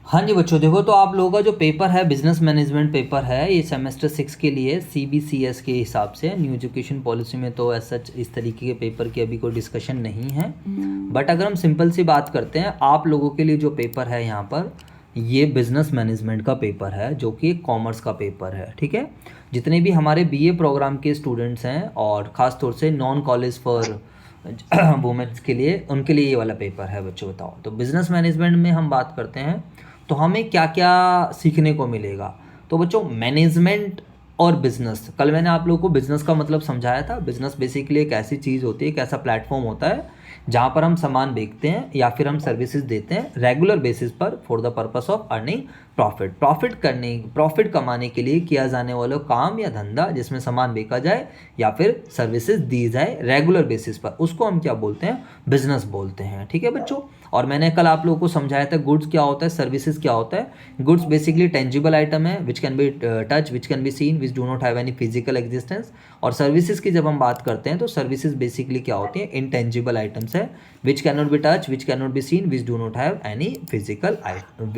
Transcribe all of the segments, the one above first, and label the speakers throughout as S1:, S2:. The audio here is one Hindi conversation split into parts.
S1: हाँ जी बच्चों, देखो तो आप लोगों का जो पेपर है बिजनेस मैनेजमेंट पेपर है, ये सेमेस्टर 6 के लिए CBCS के हिसाब से न्यू एजुकेशन पॉलिसी में तो ऐसा इस तरीके के पेपर की अभी कोई डिस्कशन नहीं है। बट अगर हम सिंपल सी बात करते हैं, आप लोगों के लिए जो पेपर है यहाँ पर, ये बिजनेस मैनेजमेंट का पेपर है जो कि एक कॉमर्स का पेपर है। ठीक है, जितने भी हमारे BA प्रोग्राम के स्टूडेंट्स हैं और ख़ास तौर से नॉन कॉलेज फॉर वुमेन्स के लिए, उनके लिए ये वाला पेपर है बच्चों। बताओ तो बिजनेस मैनेजमेंट में हम बात करते हैं तो हमें क्या क्या सीखने को मिलेगा। तो बच्चों, मैनेजमेंट और बिजनेस, कल मैंने आप लोगों को बिजनेस का मतलब समझाया था। बिजनेस बेसिकली एक ऐसी चीज़ होती है, एक ऐसा प्लेटफॉर्म होता है जहाँ पर हम सामान बेचते हैं या फिर हम सर्विसेज देते हैं रेगुलर बेसिस पर for the purpose of earning profit कमाने के लिए किया जाने वाला काम या धंधा, जिसमें सामान बेचा जाए या फिर सर्विसेज दी जाए रेगुलर बेसिस पर, उसको हम क्या बोलते हैं, बिजनेस बोलते हैं। ठीक है बच्चों, और मैंने कल आप लोगों को समझाया था गुड्स क्या होता है, सर्विसेज क्या होता है। गुड्स बेसिकली टेंजिबल आइटम है which can be touch, which can be seen, which do not have any physical existence. और सर्विसेज की जब हम बात करते हैं तो सर्विसेज बेसिकली क्या होती है, इनटेंजिबल आइटम्स है which can not be touch, which can not be seen, which do not have any physical item.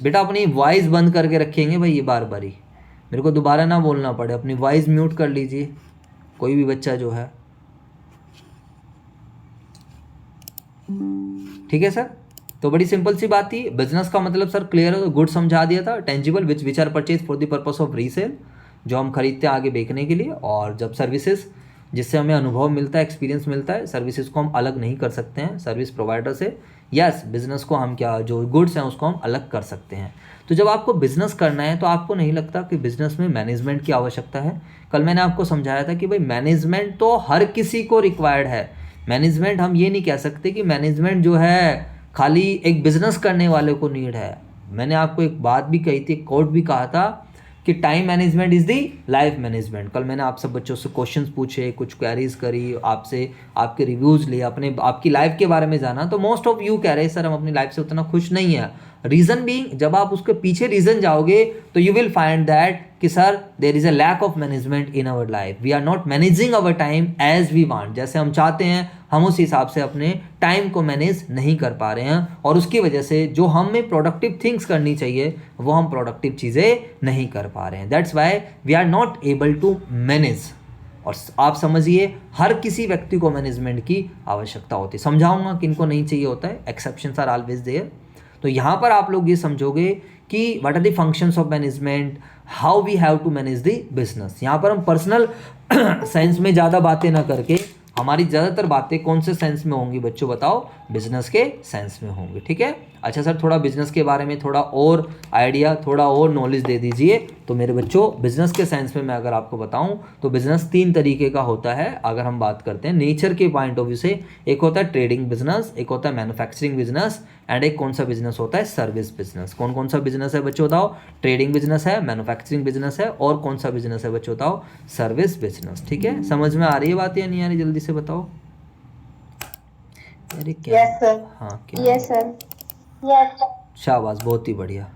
S1: बेटा अपनी वॉइस बंद करके रखेंगे भाई, ये बार बारी मेरे को दोबारा ना बोलना पड़े। अपनी वॉइस म्यूट कर लीजिए कोई भी बच्चा जो है। ठीक है सर, तो बड़ी सिंपल सी बात थी। बिजनेस का मतलब सर क्लियर है, गुड समझा दिया था। Tangible which are purchase for the purpose of resale, जो हम खरीदते हैं आगे बेचने के लिए। और जब सर्विसेज, जिससे हमें अनुभव मिलता है, एक्सपीरियंस मिलता है, सर्विसेज को हम अलग नहीं कर सकते हैं सर्विस प्रोवाइडर से। यस, बिजनेस को हम क्या, जो गुड्स हैं उसको हम अलग कर सकते हैं। तो जब आपको बिजनेस करना है तो आपको नहीं लगता कि बिजनेस में मैनेजमेंट की आवश्यकता है। कल मैंने आपको समझाया था कि भाई मैनेजमेंट तो हर किसी को रिक्वायर्ड है। मैनेजमेंट, हम ये नहीं कह सकते कि मैनेजमेंट जो है खाली एक बिजनेस करने वाले को नीड है। मैंने आपको एक बात भी कही थी, एक कोट भी कहा था कि time management is the life management. कल मैंने आप सब बच्चों से क्वेश्चंस पूछे, कुछ क्वेरीज करी, आपसे आपके रिव्यूज़ लिए, आपकी लाइफ के बारे में जाना। तो मोस्ट ऑफ यू कह रहे हैं सर हम अपनी लाइफ से उतना खुश नहीं है। रीज़न भी, जब आप उसके पीछे रीज़न जाओगे तो यू विल फाइंड दैट कि sir there is a lack of management in our life, we are not managing our time as we want. जैसे हम चाहते हैं हम उस हिसाब से अपने टाइम को मैनेज नहीं कर पा रहे हैं, और उसकी वजह से जो हमें प्रोडक्टिव थिंग्स करनी चाहिए वो हम प्रोडक्टिव चीज़ें नहीं कर पा रहे हैं। That's why we are not able to manage. और आप समझिए हर किसी व्यक्ति को मैनेजमेंट की आवश्यकता होती है। समझाऊंगा किनको नहीं चाहिए होता है, एक्सेप्शंस आर ऑलवेज देयर। तो यहाँ पर आप लोग ये समझोगे कि what are the functions of management, how we have to manage the business. यहाँ पर हम पर्सनल सेंस में ज़्यादा बातें ना करके, हमारी ज़्यादातर बातें कौन से सेंस में होंगी बच्चों, बताओ, बिजनेस के सेंस में होंगी। ठीक है, अच्छा सर थोड़ा बिजनेस के बारे में थोड़ा और आइडिया, थोड़ा और नॉलेज दे दीजिए। तो मेरे बच्चों, बिजनेस के सेंस में मैं अगर आपको बताऊं तो बिजनेस 3 तरीके का होता है। अगर हम बात करते हैं नेचर के पॉइंट ऑफ व्यू से, एक होता है ट्रेडिंग बिजनेस, एक होता है मैन्युफैक्चरिंग बिजनेस, एंड एक कौन सा बिजनेस होता है, सर्विस बिजनेस। कौन कौन सा बिजनेस है बच्चों बताओ, ट्रेडिंग बिजनेस है, मैन्युफैक्चरिंग बिजनेस है, और कौन सा बिजनेस है बच्चों बताओ, सर्विस बिजनेस। ठीक है, समझ में आ रही है बात या नहीं आ रही, जल्दी से बताओ। अरे क्या,
S2: यस सर।
S1: हाँ क्या,
S2: यस सर। यस।
S1: शाबाश, बहुत ही बढ़िया।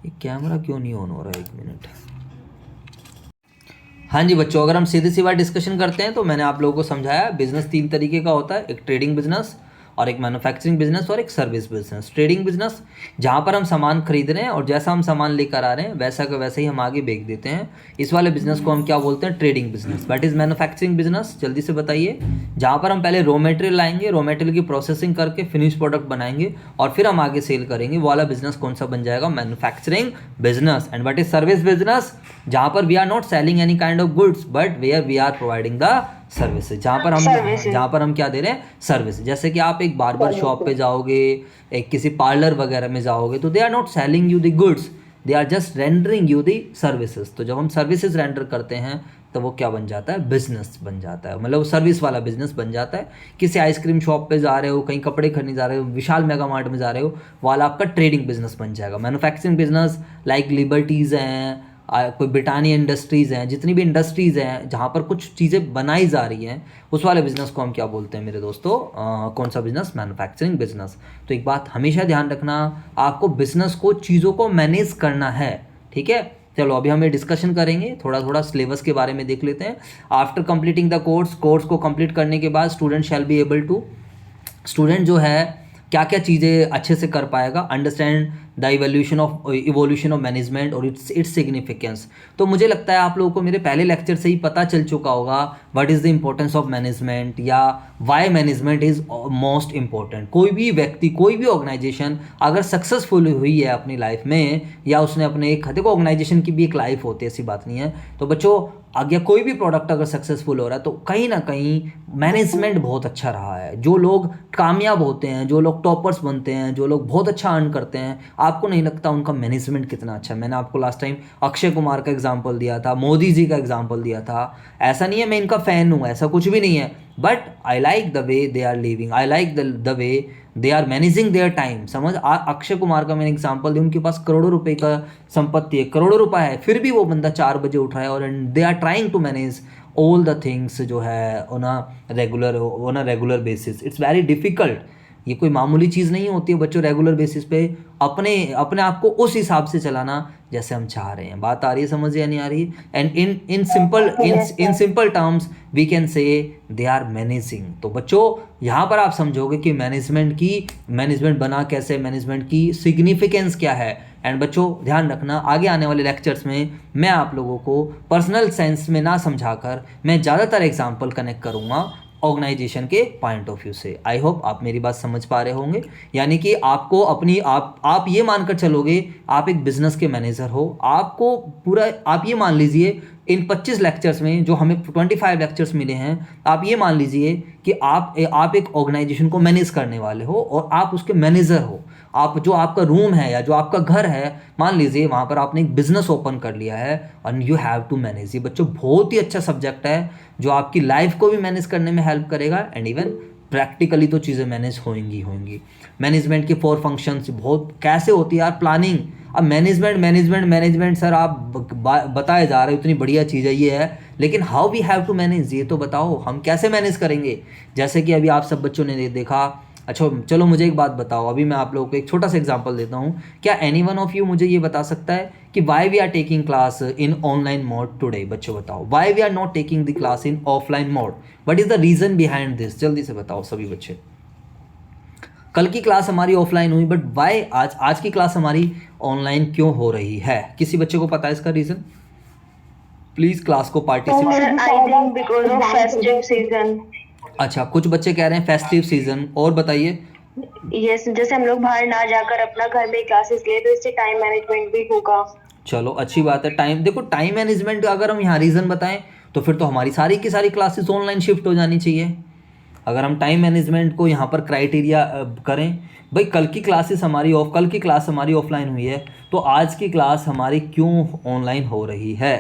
S1: ये कैमरा क्यों नहीं ऑन हो रहा है, 1 मिनट। हाँ जी बच्चों, अगर हम सीधी सी बात डिस्कशन करते हैं तो मैंने आप लोगों को समझाया बिजनेस 3 तरीके का होता है, एक ट्रेडिंग बिजनेस और एक मैन्युफैक्चरिंग बिजनेस और एक सर्विस बिजनेस। ट्रेडिंग बिजनेस जहाँ पर हम सामान खरीद रहे हैं और जैसा हम सामान लेकर आ रहे हैं वैसा का वैसे ही हम आगे बेच देते हैं, इस वाले बिजनेस को हम क्या बोलते हैं, trading business. That is manufacturing business, जल्दी से बताइए, जहाँ पर हम पहले रॉ मटेरियल लाएंगे, रॉ मटेरियल की प्रोसेसिंग करके फिनिश प्रोडक्ट बनाएंगे और फिर हम आगे सेल करेंगे, वो वाला बिजनेस कौन सा बन जाएगा, manufacturing business. And what is service business, जहाँ पर we are not selling any kind of goods but where we are providing the services, जहाँ पर हम क्या दे रहे हैं, सर्विस। जैसे कि आप एक बार्बर शॉप पे जाओगे, एक किसी पार्लर वगैरह में जाओगे, तो they are not selling you the goods, they are just rendering you the services. तो जब हम सर्विसेज रेंडर करते हैं तो वो क्या बन जाता है, बिजनेस बन जाता है, मतलब सर्विस वाला बिजनेस बन जाता है। किसी आइसक्रीम शॉप पे जा रहे हो, कहीं कपड़े खरीदने जा रहे हो, विशाल मेगा मार्ट में जा रहे हो, वाला आपका ट्रेडिंग बिजनेस बन जाएगा। मैन्युफैक्चरिंग बिजनेस लाइक लिबर्टीज़ हैं, कोई ब्रिटानिया इंडस्ट्रीज़ हैं, जितनी भी इंडस्ट्रीज़ हैं जहाँ पर कुछ चीज़ें बनाई जा रही हैं, उस वाले बिजनेस को हम क्या बोलते हैं मेरे दोस्तों, कौन सा बिजनेस, मैन्युफैक्चरिंग बिजनेस। तो एक बात हमेशा ध्यान रखना, आपको बिजनेस को, चीज़ों को मैनेज करना है। ठीक है, चलो अभी हम ये डिस्कशन करेंगे, थोड़ा थोड़ा सिलेबस के बारे में देख लेते हैं। आफ्टर कंप्लीटिंग द कोर्स को कंप्लीट करने के बाद student shall be able to, student जो है क्या क्या चीज़ें अच्छे से कर पाएगा, understand the evolution of management और इट्स सिग्निफिकेंस। तो मुझे लगता है आप लोगों को मेरे पहले लेक्चर से ही पता चल चुका होगा what is the importance of management या why management is most important. कोई भी व्यक्ति, कोई भी ऑर्गेनाइजेशन अगर सक्सेसफुल हुई है अपनी लाइफ में, या उसने अपने एक, देखो ऑर्गेनाइजेशन की भी एक लाइफ होती है, ऐसी बात नहीं है। तो बच्चों आगे कोई भी प्रोडक्ट अगर सक्सेसफुल हो रहा है तो कहीं ना कहीं मैनेजमेंट बहुत अच्छा रहा है। जो लोग कामयाब होते हैं, जो लोग टॉपर्स बनते हैं, जो लोग बहुत अच्छा अर्न करते हैं, आपको नहीं लगता उनका मैनेजमेंट कितना अच्छा है? मैंने आपको लास्ट टाइम अक्षय कुमार का एग्जांपल दिया था, मोदी जी का एग्जांपल दिया था। ऐसा नहीं है मैं इनका फ़ैन हूँ, ऐसा कुछ भी नहीं है, but I like the way they are living, I like the way they are managing their time. समझ, अक्षय कुमार का मैंने एग्जांपल दिया, उनके पास करोड़ों रुपए का संपत्ति है, करोड़ों रुपए है, फिर भी वो बंदा 4 बजे उठ रहा है और they are trying to manage all the things जो है on a regular basis. It's very difficult. ये कोई मामूली चीज़ नहीं होती है बच्चों, रेगुलर बेसिस पे अपने अपने आप को उस हिसाब से चलाना जैसे हम चाह रहे हैं। बात आ रही है समझ या नहीं आ रही? And in simple terms we can say they are managing. तो बच्चों यहाँ पर आप समझोगे कि मैनेजमेंट बना कैसे, मैनेजमेंट की सिग्निफिकेंस क्या है। एंड बच्चों ध्यान रखना, आगे आने वाले लेक्चर्स में मैं आप लोगों को पर्सनल सेंस में ना समझाकर मैं ज़्यादातर एग्जाम्पल कनेक्ट करूँगा ऑर्गेनाइजेशन के पॉइंट ऑफ व्यू से। आई होप आप मेरी बात समझ पा रहे होंगे। यानी कि आपको अपनी आप ये मानकर चलोगे आप एक बिजनेस के मैनेजर हो, आपको पूरा आप ये मान लीजिए इन 25 लेक्चर्स में जो हमें 25 लेक्चर्स मिले हैं, आप ये मान लीजिए कि आप एक ऑर्गेनाइजेशन को मैनेज करने वाले हो और आप उसके मैनेजर हो। आप जो आपका रूम है या जो आपका घर है, मान लीजिए वहाँ पर आपने एक बिजनेस ओपन कर लिया है और यू हैव टू मैनेज। ये बच्चों बहुत ही अच्छा सब्जेक्ट है जो आपकी लाइफ को भी मैनेज करने में हेल्प करेगा एंड इवन प्रैक्टिकली तो चीज़ें मैनेज होंगी। मैनेजमेंट के 4 फंक्शंस बहुत कैसे होती है यार, प्लानिंग। अब मैनेजमेंट सर आप बताए जा रहे हो इतनी बढ़िया चीज़ है ये है, लेकिन how we have to manage, ये तो बताओ हम कैसे मैनेज करेंगे। जैसे कि अभी आप सब बच्चों ने देखा। अच्छा चलो मुझे एक बात बताओ, अभी मैं आप लोगों को एक छोटा सा एग्जांपल देता हूँ। क्या एनी वन ऑफ यू मुझे ये बता सकता है कि why we are taking class in online mode today? बच्चों बताओ, why we are not taking the class in offline mode? What is the reason behind this? जल्दी से बताओ सभी बच्चे। कल की क्लास हमारी ऑफलाइन हुई बट वाई आज की क्लास हमारी ऑनलाइन क्यों हो रही है? किसी बच्चे को पता है इसका रीजन? प्लीज क्लास को participate.
S2: I think because of festive season.
S1: अच्छा, कुछ बच्चे कह रहे हैं फेस्टिव सीजन, और बताइए।
S2: यस, जैसे हम लोग बाहर ना जाकर अपना घर में क्लासेस ले तो इससे टाइम मैनेजमेंट भी होगा।
S1: चलो अच्छी बात है। टाइम मैनेजमेंट अगर हम यहाँ रीज़न बताएं तो फिर तो हमारी सारी की सारी क्लासेस ऑनलाइन शिफ्ट हो जानी चाहिए। अगर हम टाइम मैनेजमेंट को यहाँ पर क्राइटेरिया करें, भाई कल की क्लास हमारी ऑफलाइन हुई है तो आज की क्लास हमारी क्यों ऑनलाइन हो रही है?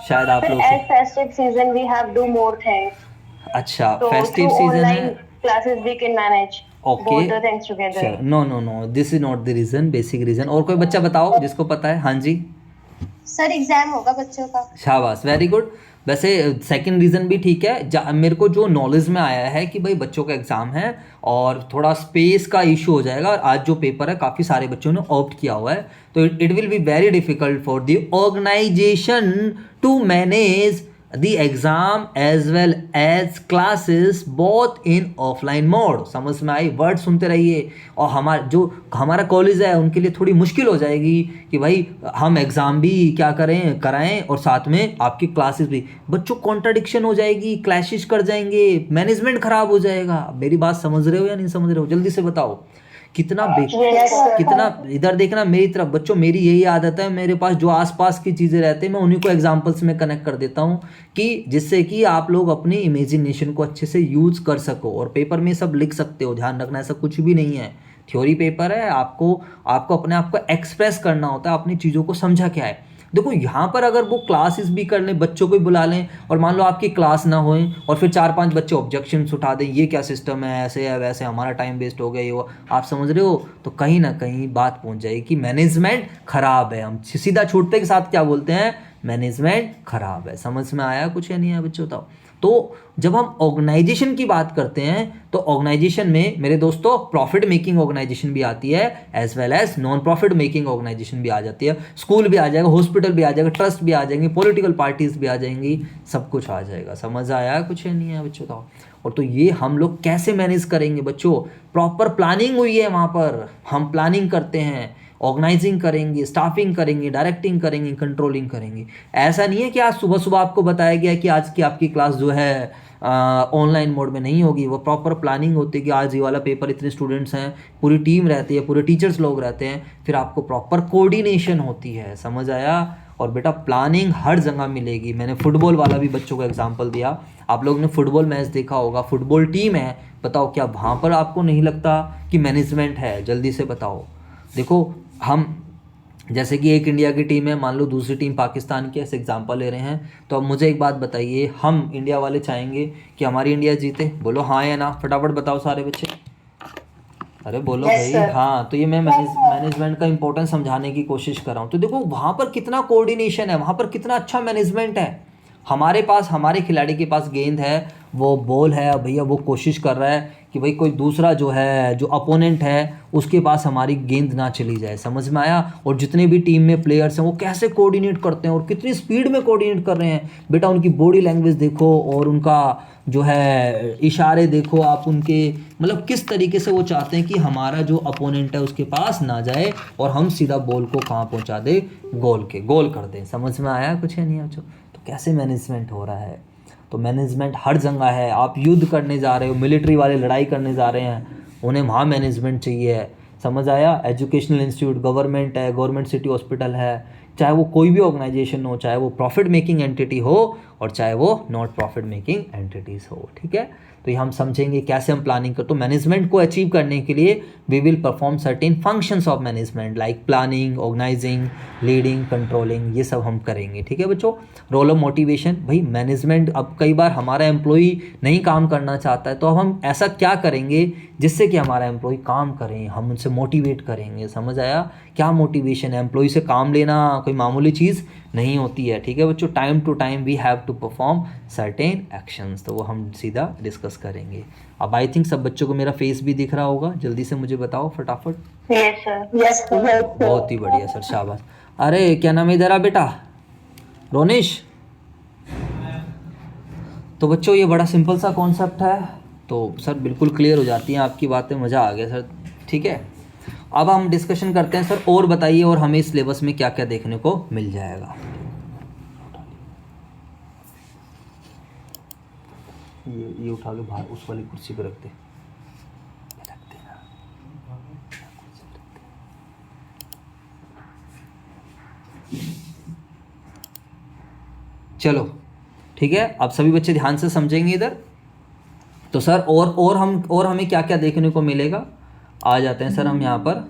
S1: शायद आप लोग
S2: festive season we have do more things.
S1: अच्छा फेस्टिव सीजन है,
S2: classes we can manage
S1: okay.
S2: both the things together.
S1: No this is not the reason, basic reason. और कोई बच्चा बताओ जिसको पता है। हाँ जी
S2: सर, एग्जाम होगा बच्चों का।
S1: शाबाश, वेरी गुड। वैसे सेकंड रीज़न भी ठीक है। मेरे को जो नॉलेज में आया है कि भाई बच्चों का एग्ज़ाम है और थोड़ा स्पेस का इशू हो जाएगा, और आज जो पेपर है काफ़ी सारे बच्चों ने ऑप्ट किया हुआ है, तो it will be very difficult for the organisation to manage the exam as well as classes both in offline mode. समझ में आई? वर्ड सुनते रहिए। और हमारा कॉलेज है उनके लिए थोड़ी मुश्किल हो जाएगी कि भाई हम एग्ज़ाम भी क्या कराएं और साथ में आपकी क्लासेस भी। बच्चों कॉन्ट्राडिक्शन हो जाएगी, क्लैशेस कर जाएंगे, मैनेजमेंट खराब हो जाएगा। मेरी बात समझ रहे हो या नहीं समझ रहे हो? जल्दी से बताओ। कितना इधर देखना मेरी तरफ। बच्चों मेरी यही आदत है, मेरे पास जो आसपास की चीज़ें रहते हैं मैं उन्हीं को एग्जांपल्स में कनेक्ट कर देता हूँ कि जिससे कि आप लोग अपनी इमेजिनेशन को अच्छे से यूज कर सको और पेपर में सब लिख सकते हो। ध्यान रखना ऐसा कुछ भी नहीं है, थ्योरी पेपर है, आपको अपने आप को एक्सप्रेस करना होता है, अपनी चीज़ों को समझा क्या है। देखो यहाँ पर अगर वो क्लासेस भी कर लें, बच्चों को भी बुला लें और मान लो आपकी क्लास ना होए और फिर 4-5 बच्चे ऑब्जेक्शंस उठा दें, ये क्या सिस्टम है, ऐसे है वैसे, हमारा टाइम वेस्ट हो गया, ये वो, आप समझ रहे हो? तो कहीं ना कहीं बात पहुँच जाएगी कि मैनेजमेंट खराब है। हम सीधा छूटते के साथ क्या बोलते हैं? मैनेजमेंट खराब है। समझ में आया कुछ या नहीं आया बच्चों? बताओ। तो जब हम ऑर्गेनाइजेशन की बात करते हैं तो ऑर्गेनाइजेशन में मेरे दोस्तों प्रॉफिट मेकिंग ऑर्गेनाइजेशन भी आती है as well as non profit making organisation भी आ जाती है। स्कूल भी आ जाएगा, हॉस्पिटल भी आ जाएगा, ट्रस्ट भी आ जाएंगे, पॉलिटिकल पार्टीज भी आ जाएंगी, सब कुछ आ जाएगा। समझ आया कुछ या नहीं आया बच्चों? बताओ। और तो ये हम लोग कैसे मैनेज करेंगे बच्चों? प्रॉपर प्लानिंग हुई है वहाँ पर, हम प्लानिंग करते हैं, ऑर्गेनाइजिंग करेंगे, स्टाफिंग करेंगे, डायरेक्टिंग करेंगे, कंट्रोलिंग करेंगे। ऐसा नहीं है कि आज सुबह सुबह आपको बताया गया कि आज की आपकी क्लास जो है ऑनलाइन मोड में नहीं होगी। वो प्रॉपर प्लानिंग होती है कि आज ये वाला पेपर इतने स्टूडेंट्स हैं, पूरी टीम रहती है, पूरे टीचर्स लोग रहते हैं, फिर आपको प्रॉपर कोऑर्डिनेशन होती है। समझ आया? और बेटा प्लानिंग हर जगह मिलेगी। मैंने फुटबॉल वाला भी बच्चों को एग्जांपल दिया। आप लोगों ने फुटबॉल मैच देखा होगा, फुटबॉल टीम है, बताओ क्या वहाँ पर आपको नहीं लगता कि मैनेजमेंट है? जल्दी से बताओ। देखो हम जैसे कि एक इंडिया की टीम है, मान लो दूसरी टीम पाकिस्तान की, ऐसे एग्जांपल ले रहे हैं, तो अब मुझे एक बात बताइए, हम इंडिया वाले चाहेंगे कि हमारी इंडिया जीते? बोलो हाँ या ना, फटाफट बताओ सारे बच्चे। अरे बोलो
S2: Yes,
S1: भाई
S2: sir.
S1: हाँ। तो ये मैं मैनेजमेंट का इंपॉर्टेंस समझाने की कोशिश कर रहा हूँ। तो देखो वहाँ पर कितना कोऑर्डिनेशन है, वहाँ पर कितना अच्छा मैनेजमेंट है। हमारे पास, हमारे खिलाड़ी के पास गेंद है, वो बॉल है, अब भैया वो कोशिश कर रहा है कि भाई कोई दूसरा जो है, जो अपोनेंट है, उसके पास हमारी गेंद ना चली जाए। समझ में आया? और जितने भी टीम में प्लेयर्स हैं वो कैसे कोऑर्डिनेट करते हैं और कितनी स्पीड में कोऑर्डिनेट कर रहे हैं। बेटा उनकी बॉडी लैंग्वेज देखो और उनका जो है इशारे देखो आप उनके, मतलब किस तरीके से वो चाहते हैं कि हमारा जो अपोनेंट है उसके पास ना जाए और हम सीधा बॉल को कहाँ पहुँचा दे, गोल कर दें। समझ में आया कुछ है नहीं बच्चों? तो कैसे मैनेजमेंट हो रहा है? तो मैनेजमेंट हर जगह है। आप युद्ध करने जा रहे हो, मिलिट्री वाले लड़ाई करने जा रहे हैं, उन्हें वहाँ मैनेजमेंट चाहिए है। समझ आया? एजुकेशनल इंस्टीट्यूट, गवर्नमेंट है, गवर्नमेंट सिटी हॉस्पिटल है, चाहे वो कोई भी ऑर्गेनाइजेशन हो, चाहे वो प्रॉफिट मेकिंग एंटिटी हो और चाहे वो नॉट प्रॉफिट मेकिंग एंटिटीज़ हो। ठीक है? तो ये हम समझेंगे कैसे हम प्लानिंग कर। तो मैनेजमेंट को अचीव करने के लिए we will perform certain functions of management like planning, organising, leading, controlling, ये सब हम करेंगे। ठीक है बच्चों? रोल ऑफ मोटिवेशन, भाई मैनेजमेंट, अब कई बार हमारा एम्प्लॉई नहीं काम करना चाहता है, तो अब हम ऐसा क्या करेंगे जिससे कि हमारा एम्प्लॉई काम करें, हम उनसे मोटिवेट करेंगे। समझ आया? क्या मोटिवेशन है? एम्प्लॉई से काम लेना कोई मामूली चीज़ नहीं होती है। ठीक है बच्चों? Time to time we have to perform certain actions, तो वो हम सीधा डिस्कस करेंगे। अब आई थिंक सब बच्चों को मेरा फेस भी दिख रहा होगा, जल्दी से मुझे बताओ फटाफट।
S2: Yes, sir. Yes, sir.
S1: बहुत ही बढ़िया सर, शाबाश। अरे क्या नाम है इधर आ बेटा, रोनिश। तो बच्चों ये बड़ा सिंपल सा कॉन्सेप्ट है, तो सर बिल्कुल क्लियर हो जाती हैं आपकी बातें, मज़ा आ गया सर। ठीक है, अब हम डिस्कशन करते हैं सर, और बताइए और हमें इस सिलेबस में क्या क्या देखने को मिल जाएगा। ये उठा के बाहर उस वाली कुर्सी पे रखते चलो ठीक है। अब सभी बच्चे ध्यान से समझेंगे इधर। तो सर और हमें क्या क्या देखने को मिलेगा, आ जाते हैं सर हम यहाँ पर।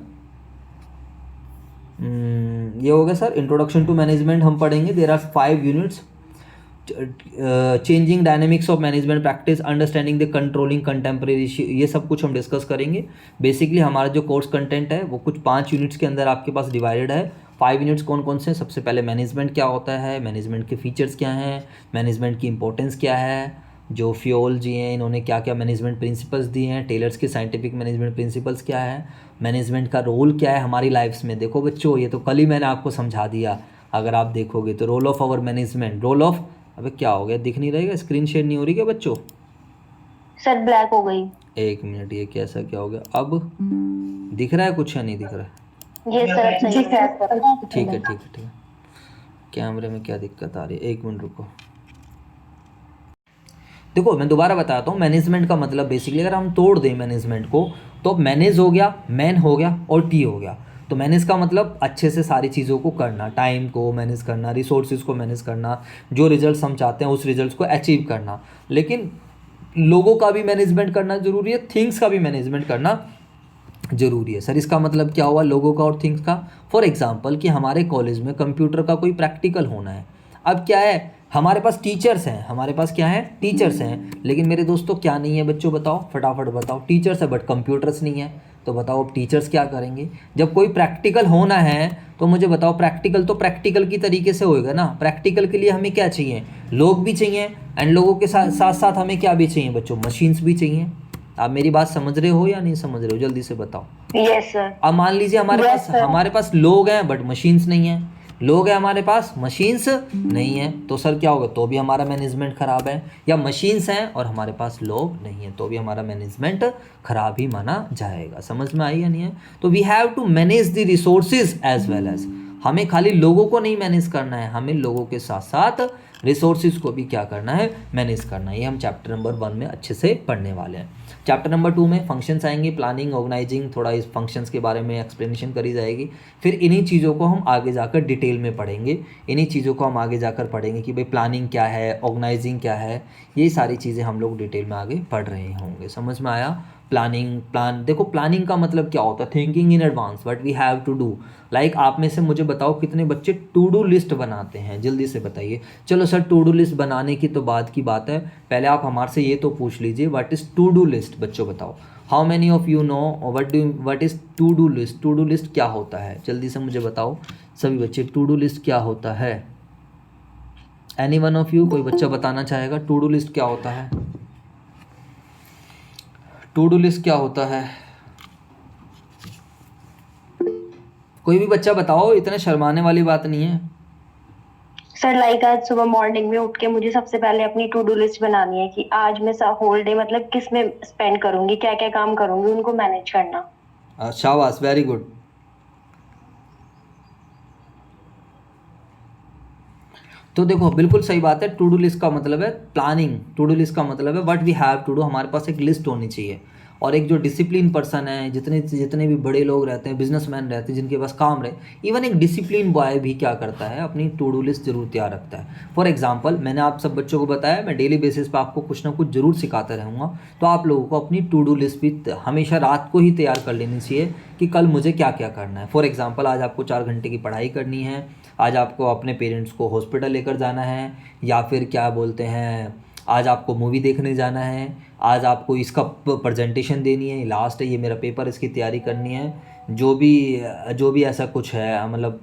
S1: ये हो गया सर इंट्रोडक्शन टू मैनेजमेंट, हम पढ़ेंगे। There are 5 units. Changing dynamics of management practice, understanding the controlling contemporary, ये सब कुछ हम डिस्कस करेंगे। बेसिकली हमारा जो कोर्स कंटेंट है वो कुछ 5 यूनिट्स के अंदर आपके पास डिवाइडेड है। 5 यूनिट्स कौन कौन से हैं? सबसे पहले मैनेजमेंट क्या होता है, मैनेजमेंट के फीचर्स क्या हैं, मैनेजमेंट की इंपॉर्टेंस क्या है, जो फ्योल जी हैं इन्होंने क्या क्या मैनेजमेंट प्रिंसिपल्स दिए हैं, टेलर्स के साइंटिफिक मैनेजमेंट प्रिंसिपल्स क्या है, मैनेजमेंट का रोल क्या है हमारी लाइफ्स में। देखो बच्चों ये तो कल ही मैंने आपको समझा दिया, अगर आप देखोगे तो role of our management, role of, अबे क्या हो गया, दिख नहीं रहेगा, स्क्रीन शेयर नहीं हो रही क्या बच्चों?
S2: सर ब्लैक हो गई।
S1: एक मिनट, ये कैसा क्या हो गया? अब दिख रहा है कुछ या नहीं दिख रहा है?
S2: ये सर सही है।
S1: ठीक है। कैमरे में क्या दिक्कत आ रही है, एक मिनट रुको। देखो मैं दोबारा बताता हूँ, मैनेजमेंट का मतलब बेसिकली अगर हम तोड़ दें मैनेजमेंट को, तो मैनेज हो गया, मैन हो गया और टी हो गया। तो मैनेज का मतलब अच्छे से सारी चीज़ों को करना, टाइम को मैनेज करना, रिसोर्सेज को मैनेज करना, जो रिजल्ट्स हम चाहते हैं उस रिजल्ट्स को अचीव करना। लेकिन लोगों का भी मैनेजमेंट करना ज़रूरी है, थिंग्स का भी मैनेजमेंट करना ज़रूरी है। सर इसका मतलब क्या हुआ लोगों का और थिंग्स का? फॉर एग्जांपल कि हमारे कॉलेज में कंप्यूटर का कोई प्रैक्टिकल होना है। अब क्या है, हमारे पास टीचर्स हैं, हमारे पास क्या है, टीचर्स हैं, लेकिन मेरे दोस्तों क्या नहीं है बच्चों, बताओ फटाफट बताओ। टीचर्स है बट कंप्यूटर्स नहीं है, तो बताओ अब टीचर्स क्या करेंगे? जब कोई प्रैक्टिकल होना है तो मुझे बताओ, प्रैक्टिकल तो प्रैक्टिकल की तरीके से होएगा ना। प्रैक्टिकल के लिए हमें क्या चाहिए, लोग भी चाहिए, एंड लोगों के साथ साथ हमें क्या भी चाहिए बच्चों, मशीन्स भी चाहिए। आप मेरी बात समझ रहे हो या नहीं समझ रहे हो, जल्दी से बताओ।
S2: Yes sir.
S1: अब मान लीजिए हमारे पास लोग हैं बट मशीन्स नहीं है, लोग हैं हमारे पास, मशीन्स नहीं है, तो सर क्या होगा, तो भी हमारा मैनेजमेंट ख़राब है। या मशीन्स हैं और हमारे पास लोग नहीं है, तो भी हमारा मैनेजमेंट ख़राब ही माना जाएगा। समझ में आई या नहीं है? तो we have to manage the resources as well as, हमें खाली लोगों को नहीं मैनेज करना है, हमें लोगों के साथ साथ रिसोर्सेज को भी क्या करना है, मैनेज करना है। ये हम चैप्टर नंबर 1 में अच्छे से पढ़ने वाले हैं। चैप्टर नंबर 2 में फंक्शंस आएंगे, प्लानिंग, ऑर्गेनाइजिंग, थोड़ा इस फंक्शंस के बारे में एक्सप्लेनेशन करी जाएगी। फिर इन्हीं चीज़ों को हम आगे जाकर डिटेल में पढ़ेंगे, इन्हीं चीज़ों को हम आगे जाकर पढ़ेंगे कि भाई प्लानिंग क्या है, ऑर्गेनाइजिंग क्या है, ये सारी चीज़ें हम लोग डिटेल में आगे पढ़ रहे होंगे। समझ में आया? प्लान देखो, प्लानिंग का मतलब क्या होता है, thinking in advance what we have to do. Like आप में से मुझे बताओ कितने बच्चे टू डू लिस्ट बनाते हैं, जल्दी से बताइए। चलो सर टू डू लिस्ट बनाने की तो बाद की बात है, पहले आप हमारे से ये तो पूछ लीजिए what is to do list. बच्चों बताओ, how many of you know what is to do list? To do list क्या होता है, जल्दी से मुझे बताओ सभी बच्चे, टू डू लिस्ट क्या होता है? एनी वन ऑफ यू, कोई बच्चा बताना चाहेगा टू डू लिस्ट क्या होता है? टू डू लिस्ट क्या होता है? कोई भी बच्चा बताओ, इतने शर्माने वाली बात नहीं है।
S2: सर लाइक आज सुबह मॉर्निंग में उठ के मुझे सबसे पहले अपनी टू डू लिस्ट बनानी है कि आज मैं होल डे मतलब किस में स्पेंड करूंगी, क्या क्या काम करूंगी, उनको मैनेज करना।
S1: शाबाश, वेरी गुड। तो देखो बिल्कुल सही बात है, टू डू लिस्ट का मतलब है प्लानिंग, टू डू लिस्ट का मतलब है what we have to do, हमारे पास एक लिस्ट होनी चाहिए। और एक जो डिसिप्लिन पर्सन है, जितने जितने भी बड़े लोग रहते हैं, बिजनेसमैन रहते हैं जिनके पास काम रहे, इवन एक डिसिप्लिन बॉय भी क्या करता है, अपनी टू डू लिस्ट जरूर तैयार रखता है। फॉर एग्जांपल मैंने आप सब बच्चों को बताया, मैं डेली बेसिस पे आपको कुछ ना कुछ जरूर सिखाता रहूँगा, तो आप लोगों को अपनी टू डू लिस्ट भी हमेशा रात को ही तैयार कर लेनी चाहिए कि कल मुझे क्या क्या करना है। फॉर एग्जाम्पल आज आपको 4 घंटे की पढ़ाई करनी है, आज आपको अपने पेरेंट्स को हॉस्पिटल लेकर जाना है, या फिर क्या बोलते हैं, आज आपको मूवी देखने जाना है, आज आपको इसका प्रेजेंटेशन देनी है, लास्ट है ये मेरा पेपर, इसकी तैयारी करनी है, जो भी ऐसा कुछ है, मतलब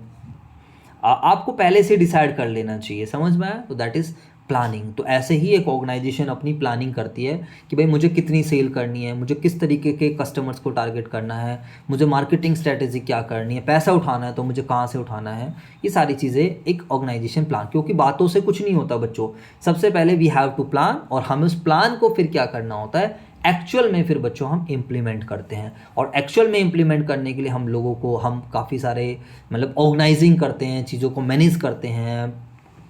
S1: आपको पहले से डिसाइड कर लेना चाहिए। समझ में आया? तो दैट इज़ प्लानिंग। तो ऐसे ही एक ऑर्गेनाइजेशन अपनी प्लानिंग करती है कि भाई मुझे कितनी सेल करनी है, मुझे किस तरीके के कस्टमर्स को टारगेट करना है, मुझे मार्केटिंग स्ट्रेटेजी क्या करनी है, पैसा उठाना है तो मुझे कहाँ से उठाना है, ये सारी चीज़ें एक ऑर्गेनाइजेशन प्लान, क्योंकि बातों से कुछ नहीं होता बच्चों, सबसे पहले वी हैव टू प्लान, और हमें उस प्लान को फिर क्या करना होता है, एक्चुअल में फिर बच्चों हम इम्प्लीमेंट करते हैं। और एक्चुअल में इम्प्लीमेंट करने के लिए हम लोगों को हम काफ़ी सारे मतलब ऑर्गेनाइजिंग करते हैं, चीज़ों को मैनेज करते हैं,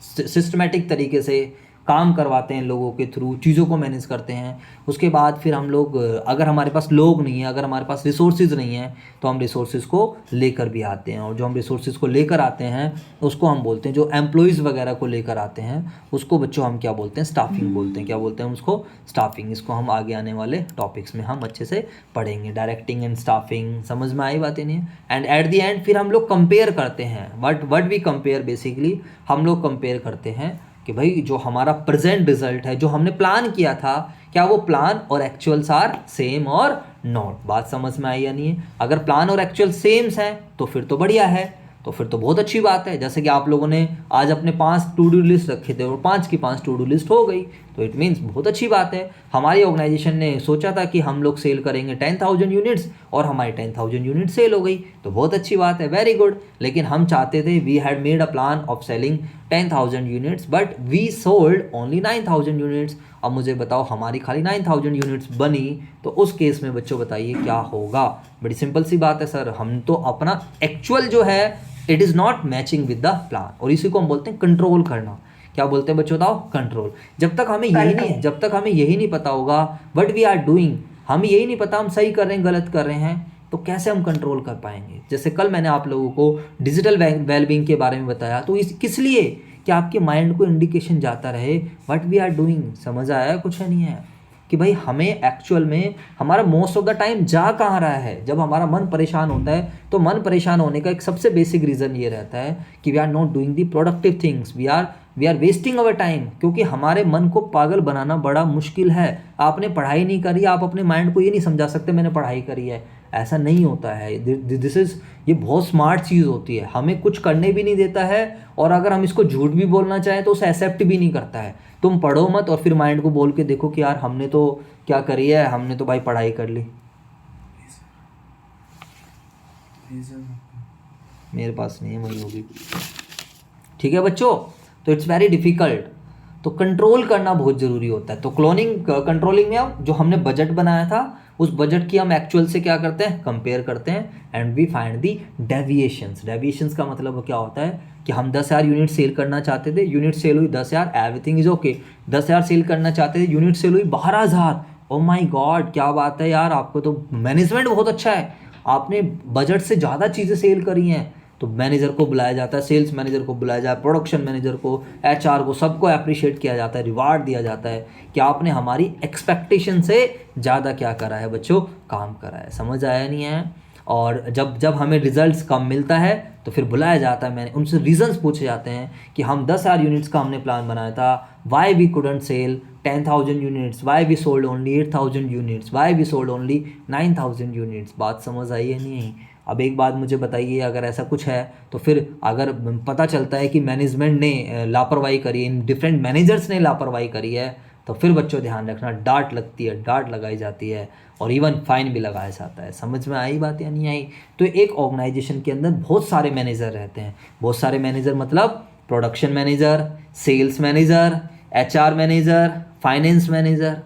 S1: सिस्टमेटिक तरीके से काम करवाते हैं, लोगों के थ्रू चीज़ों को मैनेज करते हैं। उसके बाद फिर हम लोग, अगर हमारे पास लोग नहीं है, अगर हमारे पास रिसोर्सेज नहीं है, तो हम रिसोर्सेज को लेकर भी आते हैं, और जो हम रिसोर्सेज को लेकर आते हैं उसको हम बोलते हैं, जो एम्प्लॉयज़ वगैरह को लेकर आते हैं उसको बच्चों हम क्या बोलते हैं, स्टाफिंग बोलते हैं। क्या बोलते हैं उसको? स्टाफिंग। इसको हम आगे आने वाले टॉपिक्स में हम अच्छे से पढ़ेंगे, डायरेक्टिंग एंड स्टाफिंग। समझ में आई बातें नहीं है? एंड एट द एंड फिर हम लोग कंपेयर करते हैं, व्हाट वी कंपेयर, बेसिकली हम लोग कंपेयर करते हैं कि भाई जो हमारा प्रेजेंट रिजल्ट है, जो हमने प्लान किया था, क्या वो प्लान और एक्चुअल्स आर सेम और नॉट। बात समझ में आई या नहीं है? अगर प्लान और एक्चुअल सेम्स हैं तो फिर तो बढ़िया है, तो फिर तो बहुत अच्छी बात है। जैसे कि आप लोगों ने आज अपने 5 टू डू लिस्ट रखे थे और 5 की 5 टू डू लिस्ट हो गई, तो इट मीन्स बहुत अच्छी बात है। हमारी ऑर्गेनाइजेशन ने सोचा था कि हम लोग सेल करेंगे 10,000 यूनिट्स, और हमारी 10,000 यूनिट सेल हो गई, तो बहुत अच्छी बात है, वेरी गुड। लेकिन हम चाहते थे, we had made a plan of selling 10,000 units but we sold only 9,000 units. अब मुझे बताओ हमारी खाली 9,000 यूनिट्स बनी, तो उस केस में बच्चों बताइए क्या होगा? बड़ी सिंपल सी बात है सर, हम तो अपना एक्चुअल जो है it is not matching with the plan, और इसी को हम बोलते हैं कंट्रोल करना। क्या बोलते हैं बच्चों बताओ? कंट्रोल। जब तक हमें यही नहीं पता होगा व्हाट वी आर डूइंग, हमें यही नहीं पता हम सही कर रहे हैं गलत कर रहे हैं, तो कैसे हम कंट्रोल कर पाएंगे? जैसे कल मैंने आप लोगों को डिजिटल वेलबींग के बारे में बताया, तो इस किस लिए कि आपके माइंड को इंडिकेशन जाता रहे व्हाट वी आर डूइंग। समझ आया? कुछ है नहीं है कि भाई हमें एक्चुअल में हमारा मोस्ट ऑफ द टाइम जा कहाँ रहा है। जब हमारा मन परेशान होता है, तो मन परेशान होने का एक सबसे बेसिक रीज़न ये रहता है कि we are not doing the productive things, we are wasting our time, क्योंकि हमारे मन को पागल बनाना बड़ा मुश्किल है। आपने पढ़ाई नहीं करी, आप अपने माइंड को ये नहीं समझा सकते मैंने पढ़ाई करी है, ऐसा नहीं होता है। दिस इज़, ये बहुत स्मार्ट चीज़ होती है, हमें कुछ करने भी नहीं देता है, और अगर हम इसको झूठ भी बोलना चाहें तो उसे एक्सेप्ट भी नहीं करता है। तुम पढ़ो मत और फिर माइंड को बोल के देखो कि यार हमने तो क्या करी है, हमने तो भाई पढ़ाई कर ली। मेरे पास नहीं है, वही होगी। ठीक है बच्चों, तो इट्स वेरी डिफिकल्ट। तो कंट्रोल करना बहुत ज़रूरी होता है। तो कंट्रोलिंग में हम जो हमने बजट बनाया था उस बजट की हम एक्चुअल से क्या करते हैं, कंपेयर करते हैं and we find the deviations. Deviations का मतलब क्या होता है कि हम 10,000 यूनिट सेल करना चाहते थे, यूनिट सेल हुई 10,000, एवरीथिंग इज ओके। 10,000 सेल करना चाहते थे, यूनिट सेल हुई 12,000। ओ माय गॉड, क्या बात है यार, आपको तो मैनेजमेंट बहुत अच्छा है, आपने बजट से ज़्यादा चीज़ें सेल करी हैं। तो मैनेजर को बुलाया जाता है, सेल्स मैनेजर को बुलाया जाता है, प्रोडक्शन मैनेजर को, एचआर को, सबको अप्रिशिएट किया जाता है, रिवार्ड दिया जाता है कि आपने हमारी एक्सपेक्टेशन से ज़्यादा क्या करा है बच्चों, काम करा है। समझ आया नहीं है? और जब जब हमें रिजल्ट्स कम मिलता है तो फिर बुलाया जाता है, मैंने उनसे रीजंस पूछे जाते हैं कि हम 10,000 यूनिट्स का हमने प्लान बनाया था, why we couldn't sell 10,000 units, why we sold only 8,000 units, why we sold only 9,000 units. बात समझ आई है नहीं आई? अब एक बात मुझे बताइए, अगर ऐसा कुछ है तो फिर अगर पता चलता है कि मैनेजमेंट ने लापरवाही करी है, इन डिफरेंट मैनेजर्स ने लापरवाही करी है, तो फिर बच्चों ध्यान रखना, डांट लगती है, डांट लगाई जाती है और इवन फाइन भी लगाया जाता है। समझ में आई बात या नहीं आई? तो एक ऑर्गेनाइजेशन के अंदर बहुत सारे मैनेजर रहते हैं। बहुत सारे मैनेजर मतलब production manager, sales manager, HR manager, finance manager.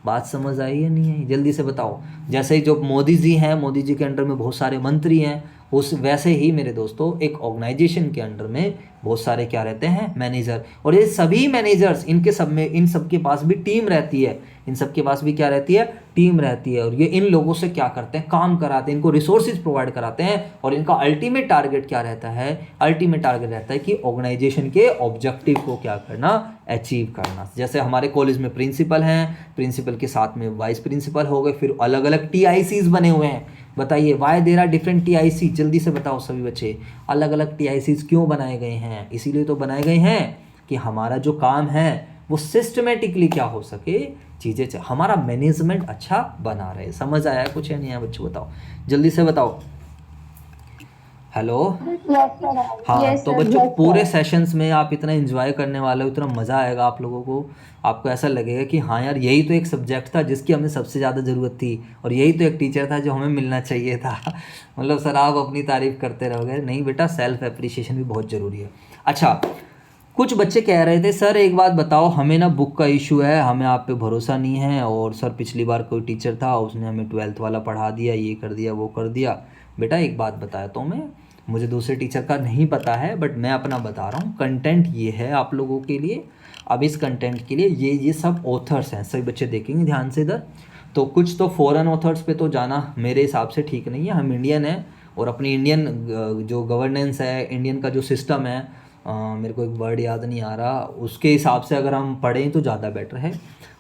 S1: बात समझ आई या नहीं आई? जल्दी से बताओ। जैसे ही जो मोदी जी हैं, मोदी जी के अंडर में बहुत सारे मंत्री हैं, उस वैसे ही मेरे दोस्तों एक ऑर्गेनाइजेशन के अंडर में बहुत सारे क्या रहते हैं, मैनेजर। और ये सभी मैनेजर्स, इनके सब में, इन सब के पास भी टीम रहती है, इन सब के पास भी क्या रहती है, टीम रहती है। और ये इन लोगों से क्या करते हैं, काम कराते हैं, इनको रिसोर्सेज प्रोवाइड कराते हैं। और इनका अल्टीमेट टारगेट क्या रहता है, अल्टीमेट टारगेट रहता है कि ऑर्गेनाइजेशन के ऑब्जेक्टिव को क्या करना, अचीव करना। जैसे हमारे कॉलेज में प्रिंसिपल हैं, प्रिंसिपल के साथ में वाइस प्रिंसिपल हो गए, फिर अलग अलग TICs बने हुए हैं। बताइए why there are different TIC, जल्दी से बताओ सभी बच्चे, अलग अलग TICs क्यों बनाए गए हैं? इसीलिए तो बनाए गए हैं कि हमारा जो काम है वो सिस्टमेटिकली क्या हो सके, चीज़ें हमारा मैनेजमेंट अच्छा बना रहे। समझ आया कुछ या नहीं आया बच्चों? बताओ जल्दी से बताओ। हेलो। हाँ तो बच्चों पूरे सेशंस में आप इतना एंजॉय करने वाले हो, इतना मज़ा आएगा आप लोगों को, आपको ऐसा लगेगा कि हाँ यार यही तो एक सब्जेक्ट था जिसकी हमें सबसे ज़्यादा ज़रूरत थी, और यही तो एक टीचर था जो हमें मिलना चाहिए था। मतलब सर आप अपनी तारीफ़ करते रहोगे, नहीं बेटा, सेल्फ एप्रिसिएशन भी बहुत ज़रूरी है। अच्छा, कुछ बच्चे कह रहे थे सर एक बात बताओ, हमें ना बुक का इशू है, हमें आप पे भरोसा नहीं है, और सर पिछली बार कोई टीचर था उसने हमें 12th वाला पढ़ा दिया, ये कर दिया वो कर दिया। बेटा एक बात बताया तो मैं, मुझे दूसरे टीचर का नहीं पता है, बट मैं अपना बता रहा हूँ। कंटेंट ये है आप लोगों के लिए। अब इस कंटेंट के लिए ये सब ऑथर्स हैं, सभी बच्चे देखेंगे ध्यान से इधर। तो कुछ तो फॉरेन ऑथर्स पे तो जाना मेरे हिसाब से ठीक नहीं है, हम इंडियन हैं और अपनी इंडियन जो गवर्नेंस है, इंडियन का जो सिस्टम है, मेरे को एक वर्ड याद नहीं आ रहा, उसके हिसाब से अगर हम पढ़ें तो ज़्यादा बेटर है।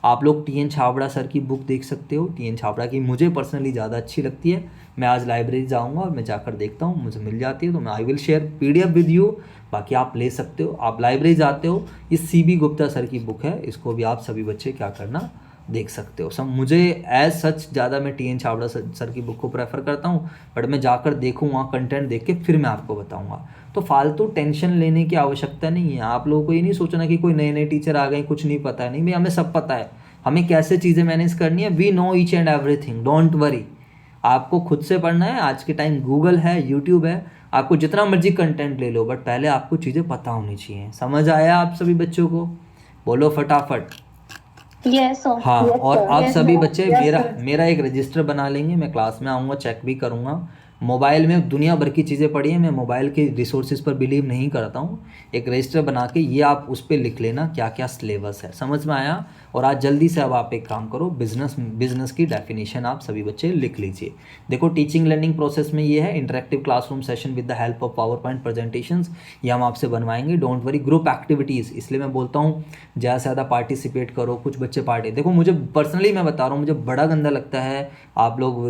S1: आप लोग TN छाबड़ा सर की बुक देख सकते हो, TN छाबड़ा की मुझे पर्सनली ज़्यादा अच्छी लगती है। मैं आज लाइब्रेरी जाऊंगा और मैं जाकर देखता हूँ, मुझे मिल जाती है तो मैं I will share PDF with you, बाकी आप ले सकते हो। आप लाइब्रेरी जाते हो, ये CB गुप्ता सर की बुक है, इसको भी आप सभी बच्चे क्या करना, देख सकते हो। सब मुझे एज सच ज़्यादा मैं TN छाबड़ा सर की बुक को प्रेफर करता हूँ, बट मैं जाकर देखूँगा, कंटेंट देख के फिर मैं आपको बताऊँगा। तो फालतू टेंशन लेने की आवश्यकता नहीं है। आप लोगों को ये नहीं सोचना कि कोई नए नए टीचर आ गए, कुछ नहीं पता है। नहीं भाई, हमें सब पता है, हमें कैसे चीज़ें मैनेज करनी है। We know each and everything, don't worry. आपको खुद से पढ़ना है, आज के टाइम गूगल है, यूट्यूब है, आपको जितना मर्जी कंटेंट ले लो, बट पहले आपको चीज़ें पता होनी चाहिए। समझ आया आप सभी बच्चों को? बोलो फटाफट।
S2: Yes sir.
S1: हाँ, और आप सभी बच्चे मेरा एक रजिस्टर बना लेंगे, मैं क्लास में आऊँगा, चेक भी करूँगा। मोबाइल में दुनिया भर की चीज़ें पढ़ी हैं, मैं मोबाइल के रिसोर्सेज पर बिलीव नहीं करता हूँ। एक रजिस्टर बना के ये आप उस पर लिख लेना क्या क्या सिलेबस है। समझ में आया? और आज जल्दी से अब आप एक काम करो, बिजनेस की डेफिनेशन आप सभी बच्चे लिख लीजिए। देखो टीचिंग लर्निंग प्रोसेस में ये है, interactive classroom session with the help of power point presentations, ये हम आपसे बनवाएंगे। डोंट वरी, ग्रुप एक्टिविटीज़, इसलिए मैं बोलता हूँ ज़्यादा से ज़्यादा पार्टिसिपेट करो। कुछ बच्चे देखो मुझे पर्सनली मैं बता रहा हूँ, मुझे बड़ा गंदा लगता है आप लोग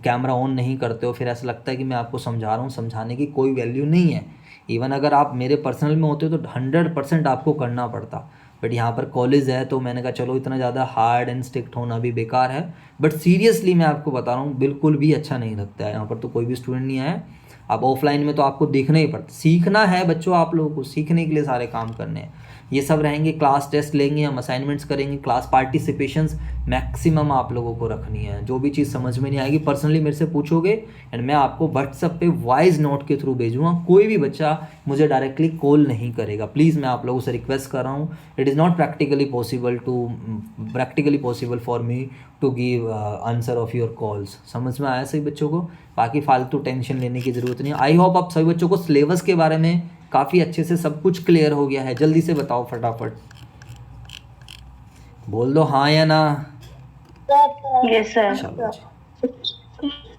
S1: कैमरा ऑन नहीं करते हो, फिर ऐसा लगता है कि मैं आपको समझा रहा हूँ, समझाने की कोई वैल्यू नहीं है। इवन अगर आप मेरे पर्सनल में होते हो तो 100% आपको करना पड़ता, बट यहाँ पर कॉलेज है तो मैंने कहा चलो इतना ज़्यादा हार्ड एंड स्ट्रिक्ट होना भी बेकार है। बट सीरियसली मैं आपको बता रहा हूँ, बिल्कुल भी अच्छा नहीं लगता है। यहाँ पर तो कोई भी स्टूडेंट नहीं आया, अब ऑफलाइन में तो आपको देखना ही पड़ता। सीखना है बच्चों, आप लोगों को सीखने के लिए सारे काम करने हैं। ये सब रहेंगे, क्लास टेस्ट लेंगे हम, असाइनमेंट्स करेंगे, क्लास पार्टिसिपेशंस मैक्सिमम आप लोगों को रखनी है। जो भी चीज़ समझ में नहीं आएगी पर्सनली मेरे से पूछोगे एंड मैं आपको व्हाट्सएप पे वॉइस नोट के थ्रू भेजूँगा। कोई भी बच्चा मुझे डायरेक्टली कॉल नहीं करेगा, प्लीज़ मैं आप लोगों से रिक्वेस्ट कर रहा हूँ। It is not practically possible for me to give answer of your calls. समझ में आया सभी बच्चों को? बाकी फालतू टेंशन लेने की ज़रूरत नहीं है। आई होप आप सभी बच्चों को सिलेबस के बारे में काफ़ी अच्छे से सब कुछ क्लियर हो गया है। जल्दी से बताओ फटाफट, बोल दो हाँ या ना।
S2: Yes sir.
S1: चलो जी।